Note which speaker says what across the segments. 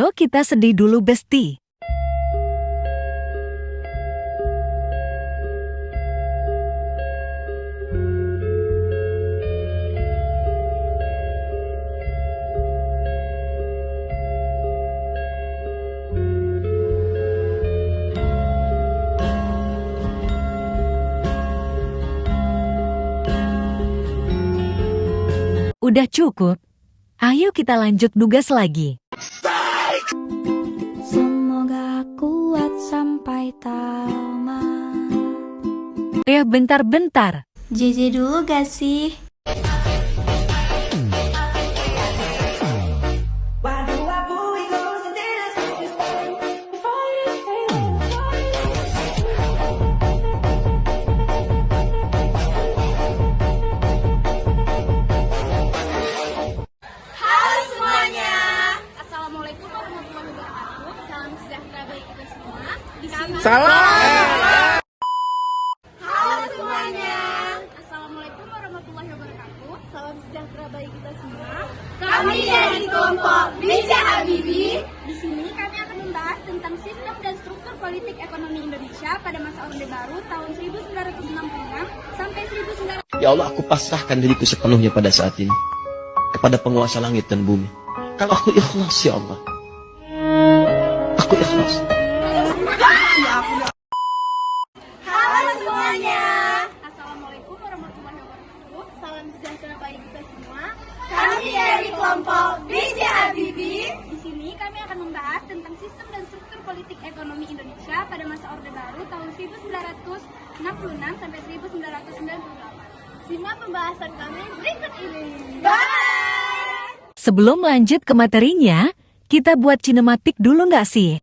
Speaker 1: Ayo kita sedih dulu Besti. Udah cukup? Ayo kita lanjut nugas lagi.
Speaker 2: Semoga kuat sampai tamat.
Speaker 1: Bentar-bentar.
Speaker 2: JJ dulu gak sih?
Speaker 3: Salah.
Speaker 4: Halo semuanya. Assalamualaikum warahmatullahi wabarakatuh. Salam sejahtera bagi kita semua. Kami dari kelompok B.J. Habibie. Di sini kami akan membahas tentang sistem dan struktur politik ekonomi Indonesia pada masa Orde Baru tahun 1966 sampai 1900.
Speaker 3: Ya Allah, aku pasrahkan diriku sepenuhnya pada saat ini kepada penguasa langit dan bumi. Kalau aku ikhlas, ya Allah. Aku ikhlas.
Speaker 4: Halo semuanya. Assalamualaikum warahmatullahi wabarakatuh. Salam sejahtera bagi kita semua. Kami dari kelompok B.J. Habibie. Di sini kami akan membahas tentang sistem dan struktur politik ekonomi Indonesia pada masa Orde Baru tahun 1966 sampai 1998. Simak pembahasan kami berikut ini. Bye.
Speaker 1: Sebelum lanjut ke materinya, kita buat sinematik dulu nggak sih?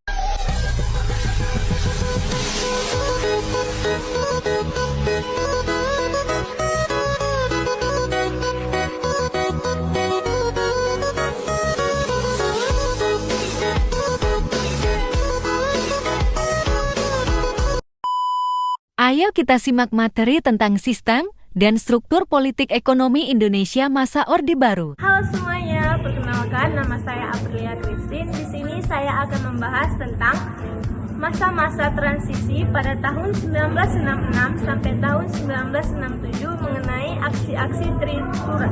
Speaker 1: Ayo kita simak materi tentang sistem dan struktur politik ekonomi Indonesia masa Orde Baru.
Speaker 5: Halo semuanya, perkenalkan nama saya Aprilia Christine. Di sini saya akan membahas tentang masa-masa transisi pada tahun 1966 sampai tahun 1967 mengenai aksi-aksi Tritura.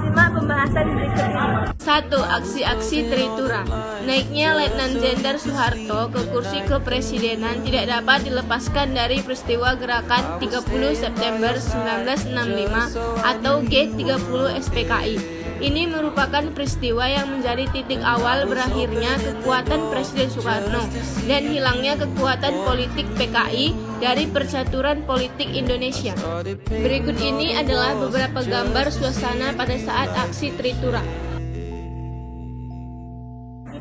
Speaker 5: Simak pembahasan berikut ini.
Speaker 6: 1. Aksi-aksi Tritura. Naiknya Letnan Jenderal Soeharto ke kursi kepresidenan tidak dapat dilepaskan dari peristiwa gerakan 30 September 1965 atau G30 SPKI. Ini merupakan peristiwa yang menjadi titik awal berakhirnya kekuatan Presiden Soekarno dan hilangnya kekuatan politik PKI dari percaturan politik Indonesia. Berikut ini adalah beberapa gambar suasana pada saat aksi Tritura.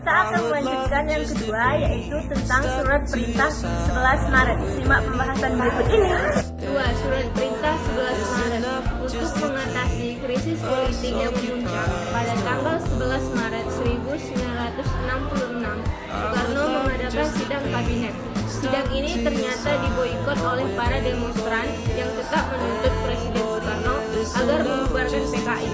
Speaker 5: Kita akan melanjutkan yang kedua, yaitu tentang surat perintah 11 Maret. Simak pembahasan berikut ini.
Speaker 6: 2. Surat perintah 11 Maret untuk mengatasi krisis politik yang memuncak pada tanggal 11 Maret 1966. Soekarno mengadakan sidang kabinet. Sidang ini ternyata diboikot oleh para demonstran yang tetap menuntut Presiden Soekarno agar membubarkan PKI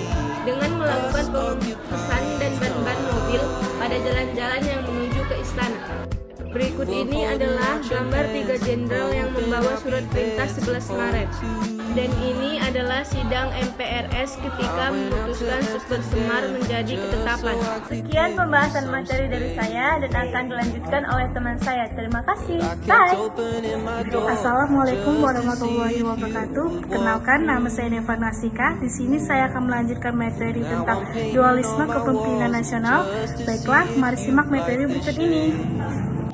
Speaker 6: dengan melakukan pengumpulan dan ban-ban mobil pada jalan-jalan yang menuju ke istana. Berikut ini adalah gambar 3 jenderal yang membawa surat perintah 11 Maret. Dan ini adalah sidang MPRS ketika memutuskan Super Semar menjadi ketetapan.
Speaker 5: Sekian pembahasan materi dari saya dan akan dilanjutkan oleh teman saya. Terima kasih. Bye.
Speaker 7: Assalamualaikum warahmatullahi wabarakatuh. Kenalkan, nama saya Neva Nasika. Di sini saya akan melanjutkan materi tentang dualisme kepemimpinan nasional. Baiklah, mari simak materi berikut ini.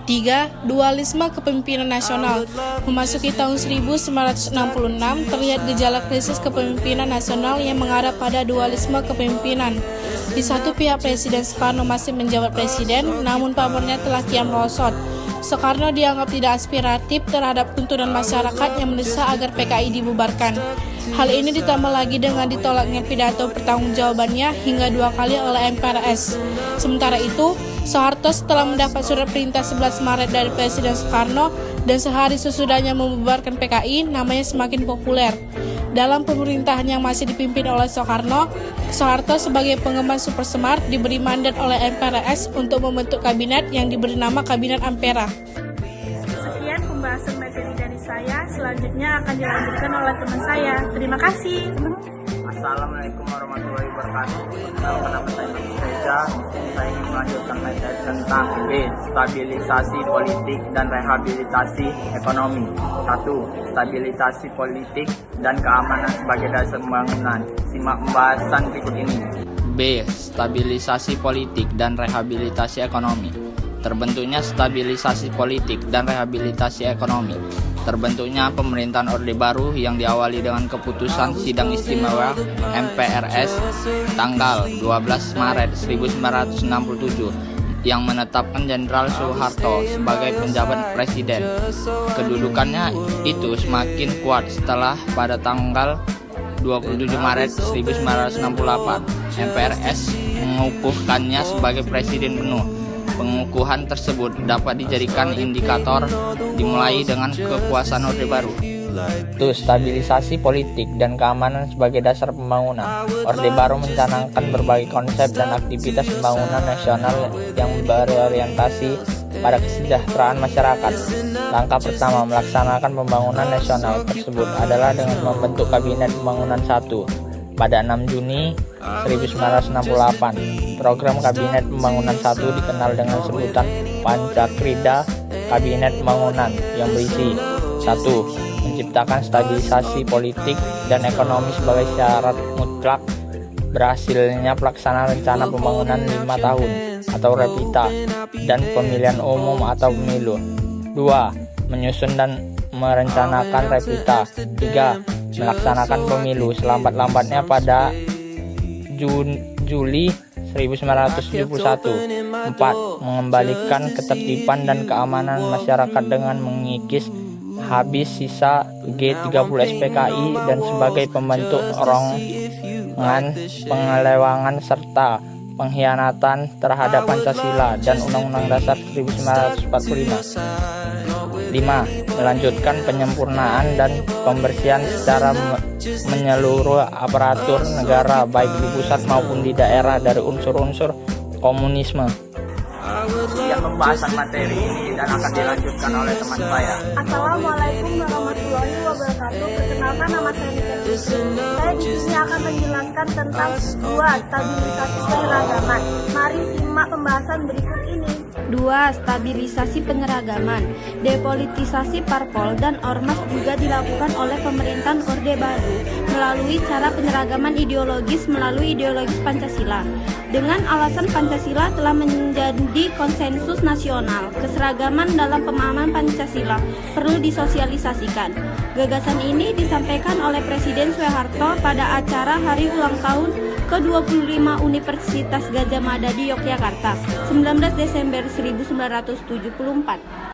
Speaker 8: 3. Dualisme kepemimpinan nasional. Memasuki tahun 1966, terlihat gejala krisis kepemimpinan nasional yang mengarah pada dualisme kepemimpinan. Di satu pihak Presiden Soekarno masih menjabat presiden, namun pamornya telah kian merosot. Soekarno dianggap tidak aspiratif terhadap tuntutan masyarakat yang mendesak agar PKI dibubarkan. Hal ini ditambah lagi dengan ditolaknya pidato pertanggungjawabannya hingga 2 kali oleh MPRS. Sementara itu, Soeharto setelah mendapat surat perintah 11 Maret dari Presiden Soekarno dan sehari sesudahnya membubarkan PKI, namanya semakin populer. Dalam pemerintahan yang masih dipimpin oleh Soekarno, Soeharto sebagai pengemban super smart diberi mandat oleh MPRS untuk membentuk kabinet yang diberi nama Kabinet Ampera. Sekian pembahasan materi dari saya, selanjutnya akan dilanjutkan oleh teman saya. Terima kasih.
Speaker 9: Assalamualaikum warahmatullahi wabarakatuh. Nama saya Reza. Saya ingin melanjutkan materi tentang B. Stabilisasi politik dan rehabilitasi ekonomi. 1. Stabilisasi politik dan keamanan sebagai dasar pembangunan. Simak pembahasan berikut ini.
Speaker 10: B. Stabilisasi politik dan rehabilitasi ekonomi. Terbentuknya stabilisasi politik dan rehabilitasi ekonomi. Terbentuknya pemerintahan Orde Baru yang diawali dengan keputusan Sidang Istimewa MPRS tanggal 12 Maret 1967 yang menetapkan Jenderal Soeharto sebagai penjabat presiden. Kedudukannya itu semakin kuat setelah pada tanggal 27 Maret 1968 MPRS mengukuhkannya sebagai presiden penuh. Pengukuhan tersebut dapat dijadikan indikator dimulai dengan kekuasaan Orde Baru. Itu stabilisasi politik dan keamanan sebagai dasar pembangunan. Orde Baru mencanangkan berbagai konsep dan aktivitas pembangunan nasional yang berorientasi pada kesejahteraan masyarakat. Langkah pertama melaksanakan pembangunan nasional tersebut adalah dengan membentuk Kabinet Pembangunan 1 pada 6 Juni 1968. Program Kabinet Pembangunan 1 dikenal dengan sebutan Pancakrida Kabinet Pembangunan yang berisi 1. Menciptakan stabilisasi politik dan ekonomi sebagai syarat mutlak berhasilnya pelaksanaan rencana pembangunan 5 tahun atau REPITA dan pemilihan umum atau pemilu. 2. Menyusun dan merencanakan REPITA. 3. Melaksanakan pemilu selambat-lambatnya pada Juli 1971. 4. Mengembalikan ketertiban dan keamanan masyarakat dengan mengikis habis sisa G30 SPKI dan sebagai pembentuk rongan pengelewangan serta pengkhianatan terhadap Pancasila dan Undang-Undang Dasar 1945. 5. Melanjutkan penyempurnaan dan pembersihan secara menyeluruh aparatur negara baik di pusat maupun di daerah dari unsur-unsur komunisme.
Speaker 9: Sekian pembahasan materi ini dan akan dilanjutkan oleh teman saya.
Speaker 5: Assalamualaikum warahmatullahi wabarakatuh. Perkenalkan, nama saya Nika Kristin. Saya di sini akan menjelaskan tentang 2. Stabilisasi penyeragaman. Mari simak pembahasan berikut ini.
Speaker 2: 2. Stabilisasi penyeragaman. Depolitisasi parpol dan ormas juga dilakukan oleh pemerintahan Orde Baru melalui cara penyeragaman ideologis melalui ideologis Pancasila. Dengan alasan Pancasila telah menjadi konsensus nasional, keseragaman dalam pemahaman Pancasila perlu disosialisasikan. Gagasan ini disampaikan oleh Presiden Soeharto pada acara Hari Ulang Tahun ke-25 Universitas Gadjah Mada di Yogyakarta, 19 Desember 1974.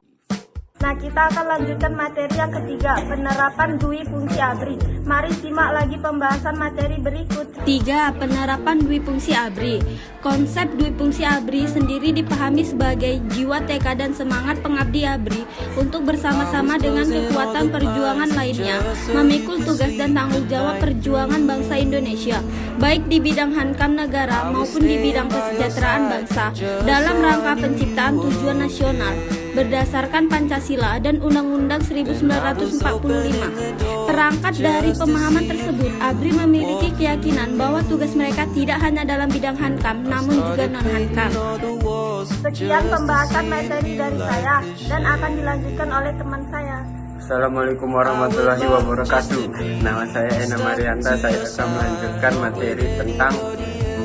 Speaker 5: Nah, kita akan lanjutkan materi yang ketiga, penerapan dui fungsi ABRI. Mari simak lagi pembahasan materi berikut.
Speaker 2: 3. Penerapan dui fungsi ABRI. Konsep dui fungsi ABRI sendiri dipahami sebagai jiwa tekad dan semangat pengabdi ABRI untuk bersama-sama dengan kekuatan perjuangan lainnya memikul tugas dan tanggung jawab perjuangan bangsa Indonesia, baik di bidang hankam negara maupun di bidang kesejahteraan bangsa dalam rangka penciptaan tujuan nasional berdasarkan Pancasila dan Undang-Undang 1945. Perangkat dari pemahaman tersebut, ABRI memiliki keyakinan bahwa tugas mereka tidak hanya dalam bidang hankam, namun juga non-hankam.
Speaker 5: Sekian pembahasan materi dari saya dan akan dilanjutkan oleh teman saya.
Speaker 9: Assalamualaikum warahmatullahi wabarakatuh. Nama saya Ena Marianta. Saya akan melanjutkan materi tentang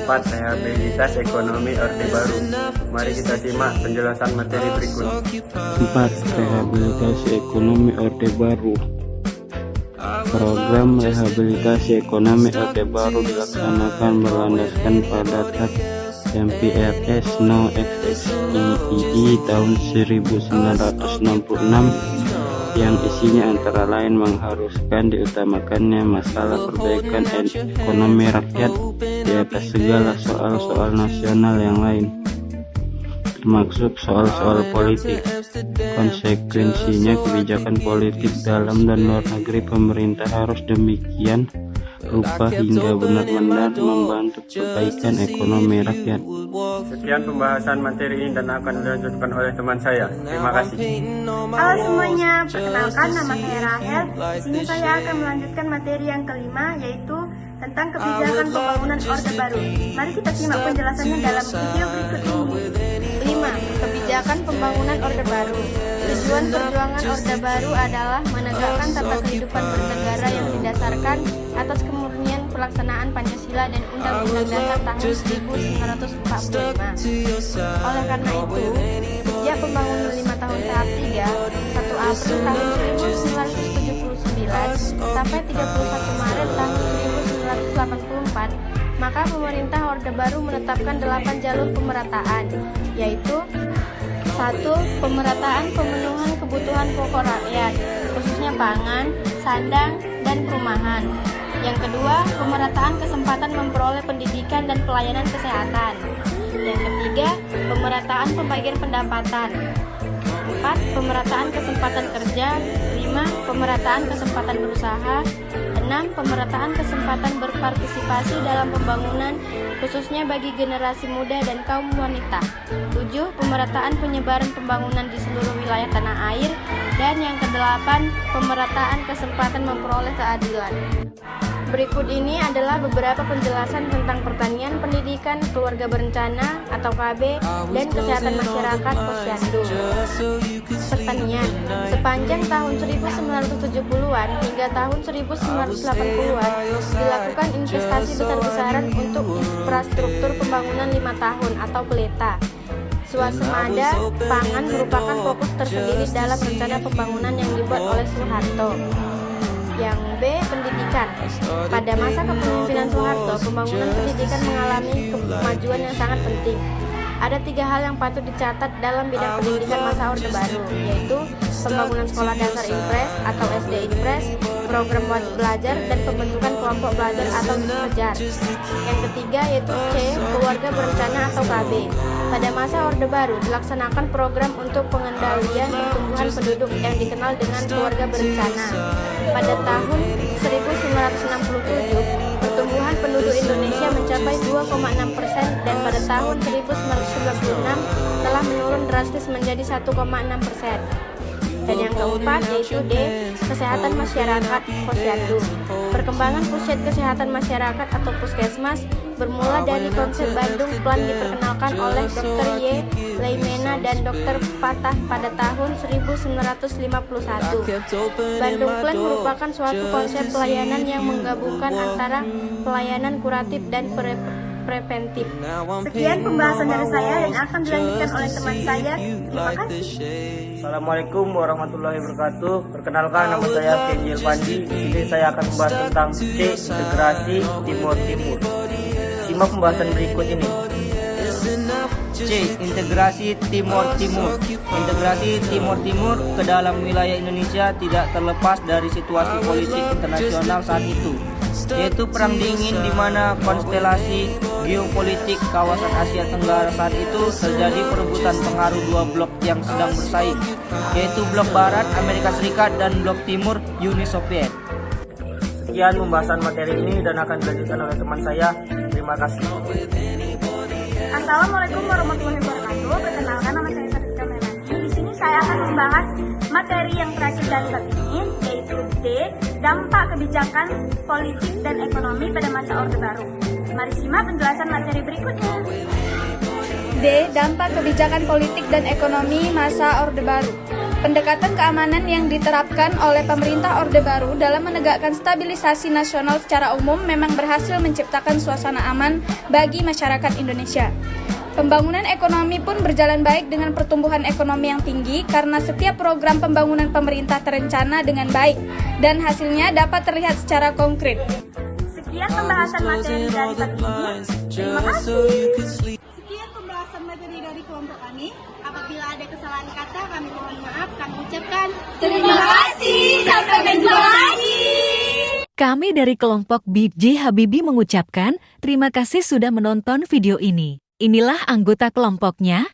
Speaker 9: 4. Rehabilitas ekonomi Orde Baru. Mari kita simak penjelasan materi berikut.
Speaker 11: 4. Rehabilitasi ekonomi Orde Baru. Program rehabilitasi ekonomi Orde Baru dilaksanakan berlandaskan pada TAP MPRS No XXIII tahun 1966 yang isinya antara lain mengharuskan diutamakannya masalah perbaikan ekonomi rakyat di atas segala soal-soal nasional yang lain. termasuk soal-soal politik. Konsekuensinya, kebijakan politik dalam dan luar negeri pemerintah harus demikian rupa hingga benar-benar membantu perbaikan ekonomi rakyat.
Speaker 9: Sekian pembahasan materi ini dan akan dilanjutkan oleh teman saya. Terima kasih.
Speaker 4: Halo semuanya, perkenalkan nama saya Rahel. Di sini saya akan melanjutkan materi yang kelima, yaitu tentang kebijakan pembangunan Orde Baru. Mari kita simak penjelasannya dalam video berikut ini.
Speaker 6: 5. Kebijakan pembangunan Orde Baru. Tujuan perjuangan Orde Baru adalah menegakkan tata kehidupan bernegara yang didasarkan atas kemurnian pelaksanaan Pancasila dan Undang-Undang Dasar tahun 1945. Oleh karena itu, sejak pembangunan 5 tahun tahap 3, 1 April tahun 1979 sampai 31 Maret tahun 1984, maka pemerintah Orde Baru menetapkan 8 jalur pemerataan, yaitu 1. Pemerataan pemenuhan kebutuhan pokok rakyat, khususnya pangan, sandang, dan perumahan. Yang kedua, pemerataan kesempatan memperoleh pendidikan dan pelayanan kesehatan. Yang ketiga, pemerataan pembagian pendapatan. 4. Pemerataan kesempatan kerja. 5. Pemerataan kesempatan berusaha. 6. Pemerataan kesempatan berpartisipasi dalam pembangunan, khususnya bagi generasi muda dan kaum wanita. 7. Pemerataan penyebaran pembangunan di seluruh wilayah tanah air. Dan yang ke-8, pemerataan kesempatan memperoleh keadilan. Berikut ini adalah beberapa penjelasan tentang pertanian, pendidikan, keluarga berencana atau KB, dan kesehatan masyarakat Posyandu. Pertanian. Sepanjang tahun 1970-an hingga tahun 1980-an dilakukan investasi besar-besaran untuk infrastruktur pembangunan 5 tahun atau PLETA. Swasembada pangan merupakan fokus tersendiri dalam rencana pembangunan yang dibuat oleh Soeharto. Yang B, pendidikan. Pada masa kepemimpinan Soeharto, pembangunan pendidikan mengalami kemajuan yang sangat penting. Ada 3 hal yang patut dicatat dalam bidang pendidikan masa Orde Baru, yaitu pembangunan sekolah dasar impres atau SD impres, program wajib belajar, dan pembentukan kelompok belajar atau kejar. Yang ketiga yaitu C, keluarga berencana atau KB. Pada masa Orde Baru dilaksanakan program untuk pengendalian pertumbuhan penduduk yang dikenal dengan keluarga berencana. Pada tahun 1967, pertumbuhan penduduk Indonesia mencapai 2,6% dan pada tahun 1996 telah menurun drastis menjadi 1,6%. Dan yang keempat yaitu D, kesehatan masyarakat Posyandu. Perkembangan pusat kesehatan masyarakat atau puskesmas bermula dari konsep Bandung Plan diperkenalkan oleh Dr. Y. Leimena dan Dr. Patah pada tahun 1951. Bandung Plan merupakan suatu konsep pelayanan yang menggabungkan antara pelayanan kuratif dan preventif.
Speaker 4: Sekian pembahasan dari saya dan akan dilanjutkan oleh teman saya. Terima kasih.
Speaker 9: Assalamualaikum warahmatullahi wabarakatuh. Perkenalkan, nama saya Kenjil Pandi. Di sini saya akan membahas tentang C, integrasi Timur-Timur. Simak pembahasan berikut ini. C, integrasi Timur-Timur. Integrasi Timur-Timur ke dalam wilayah Indonesia tidak terlepas dari situasi politik internasional saat itu, yaitu Perang Dingin, di mana konstelasi geopolitik kawasan Asia Tenggara saat itu terjadi perebutan pengaruh 2 blok yang sedang bersaing, yaitu blok Barat Amerika Serikat dan blok Timur Uni Soviet. Sekian pembahasan materi ini dan akan dilanjutkan oleh teman saya. Terima kasih.
Speaker 4: Assalamualaikum warahmatullahi wabarakatuh. Perkenalkan, nama saya Sarika Melani. Di sini saya akan membahas materi yang terakhir dari bab ini, yaitu D, dampak kebijakan politik dan ekonomi pada masa Orde Baru. Mari simak penjelasan materi berikutnya.
Speaker 7: D. Dampak kebijakan politik dan ekonomi masa Orde Baru. Pendekatan keamanan yang diterapkan oleh pemerintah Orde Baru dalam menegakkan stabilisasi nasional secara umum memang berhasil menciptakan suasana aman bagi masyarakat Indonesia. Pembangunan ekonomi pun berjalan baik dengan pertumbuhan ekonomi yang tinggi karena setiap program pembangunan pemerintah terencana dengan baik dan hasilnya dapat terlihat secara konkret.
Speaker 4: Sekian pembahasan materi dari bab ini. Terima kasih.
Speaker 2: Sekian pembahasan materi dari kelompok kami. Apabila ada kesalahan kata, kami mohon maaf. Kami ucapkan terima kasih. Sampai jumpa lagi.
Speaker 1: Kami dari kelompok B.J. Habibie mengucapkan terima kasih sudah menonton video ini. Inilah anggota kelompoknya.